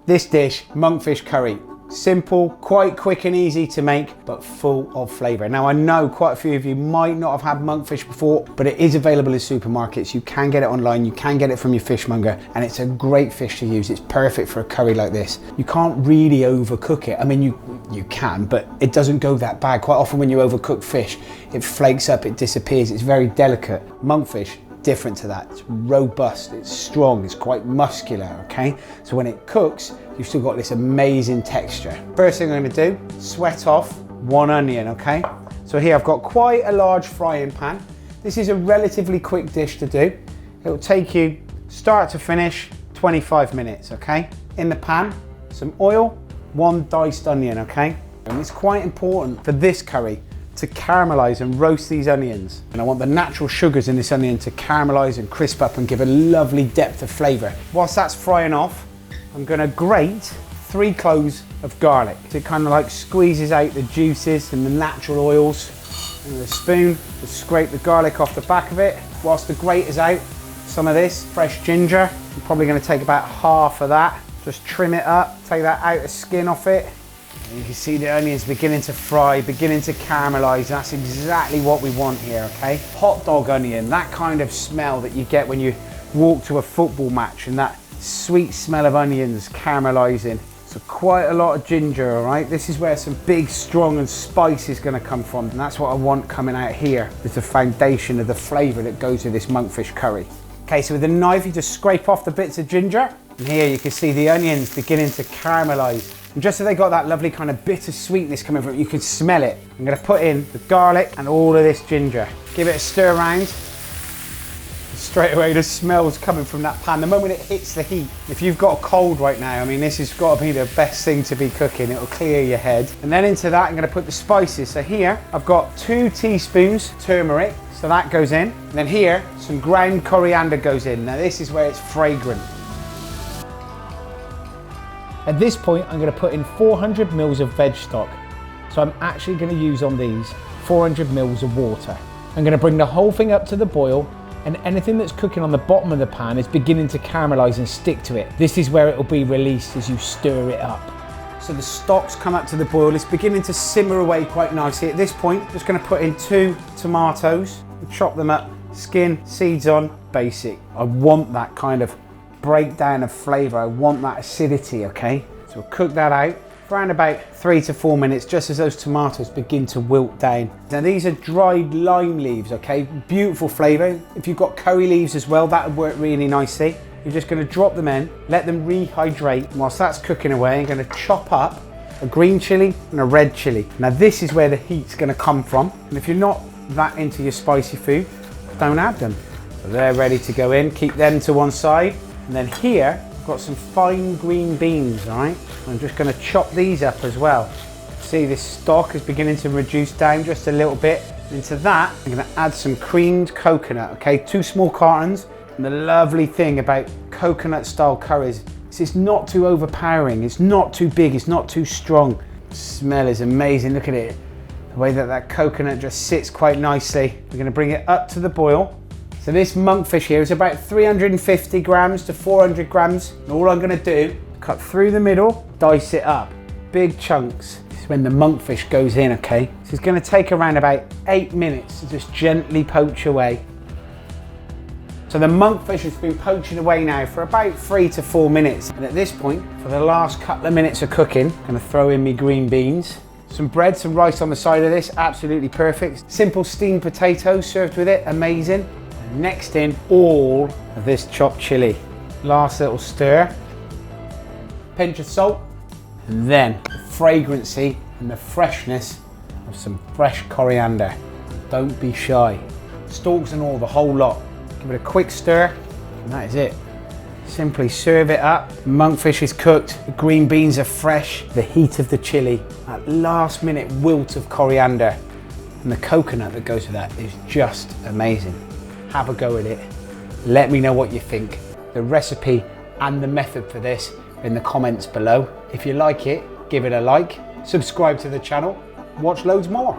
This dish, monkfish curry. Simple, quite quick and easy to make, but full of flavour. Now I know quite a few of you might not have had monkfish before, but it is available in supermarkets. You can get it online, you can get it from your fishmonger, and it's a great fish to use. It's perfect for a curry like this. You can't really overcook it. I mean, you can, but it doesn't go that bad. Quite often when you overcook fish, it flakes up, it disappears. It's very delicate. Monkfish, different to that. It's robust, it's strong, it's quite muscular, okay? So when it cooks, you've still got this amazing texture. First thing I'm gonna do, sweat off 1 onion, okay? So here I've got quite a large frying pan. This is a relatively quick dish to do. It'll take you start to finish 25 minutes, okay? In the pan, some oil, 1 diced onion, okay? And it's quite important for this curry to caramelize and roast these onions. And I want the natural sugars in this onion to caramelize and crisp up and give a lovely depth of flavor. Whilst that's frying off, I'm gonna grate 3 cloves of garlic. So it kind of like squeezes out the juices and the natural oils. And with a spoon, just scrape the garlic off the back of it. Whilst the grate is out, some of this fresh ginger. I'm probably gonna take about half of that. Just trim it up, take that outer skin off it. And you can see the onions beginning to fry, beginning to caramelize. That's exactly what we want here, okay? Hot dog onion, that kind of smell that you get when you walk to a football match, and that sweet smell of onions caramelizing. So quite a lot of ginger, all right? This is where some big, strong and spice is gonna come from, and that's what I want coming out here. It's the foundation of the flavor that goes with this monkfish curry. Okay, so with a knife, you just scrape off the bits of ginger, and here you can see the onions beginning to caramelize. And just so they got that lovely kind of bitter sweetness coming from it, you can smell it. I'm gonna put in the garlic and all of this ginger. Give it a stir around. Straight away the smell's coming from that pan. The moment it hits the heat, if you've got a cold right now, I mean, this has got to be the best thing to be cooking. It'll clear your head. And then into that, I'm gonna put the spices. So here, I've got 2 teaspoons turmeric. So that goes in. And then here, some ground coriander goes in. Now this is where it's fragrant. At this point, I'm gonna put in 400 mils of veg stock. So I'm actually gonna use on these 400 mils of water. I'm gonna bring the whole thing up to the boil, and anything that's cooking on the bottom of the pan is beginning to caramelize and stick to it. This is where it will be released as you stir it up. So the stock's come up to the boil, it's beginning to simmer away quite nicely. At this point, just gonna put in 2 tomatoes, chop them up, skin, seeds on, basic. I want that kind of breakdown of flavor, I want that acidity, okay? So we'll cook that out for around about 3 to 4 minutes, just as those tomatoes begin to wilt down. Now these are dried lime leaves, okay? Beautiful flavor. If you've got curry leaves as well, that would work really nicely. You're just gonna drop them in, let them rehydrate. And whilst that's cooking away, I'm gonna chop up a green chilli and a red chilli. Now this is where the heat's gonna come from. And if you're not that into your spicy food, don't add them. So they're ready to go in, keep them to one side. And then here, I've got some fine green beans, all right? I'm just gonna chop these up as well. See, this stock is beginning to reduce down just a little bit. Into that, I'm gonna add some creamed coconut, okay? 2 small cartons. And the lovely thing about coconut style curries is it's not too overpowering, it's not too big, it's not too strong. The smell is amazing, look at it. The way that that coconut just sits quite nicely. We're gonna bring it up to the boil. So this monkfish here is about 350 grams to 400 grams. And all I'm gonna do, cut through the middle, dice it up, big chunks. This is when the monkfish goes in, okay? This is gonna take around about 8 minutes to just gently poach away. So the monkfish has been poaching away now for about 3 to 4 minutes. And at this point, for the last couple of minutes of cooking, I'm gonna throw in my green beans. Some bread, some rice on the side of this, absolutely perfect. Simple steamed potatoes served with it, amazing. Next in, all of this chopped chilli. Last little stir, pinch of salt, and then the fragrancy and the freshness of some fresh coriander. Don't be shy. Stalks and all, the whole lot. Give it a quick stir, and that is it. Simply serve it up. Monkfish is cooked, the green beans are fresh, the heat of the chilli, that last minute wilt of coriander, and the coconut that goes with that is just amazing. Have a go at it. Let me know what you think. The recipe and the method for this in the comments below. If you like it, give it a like, subscribe to the channel, watch loads more.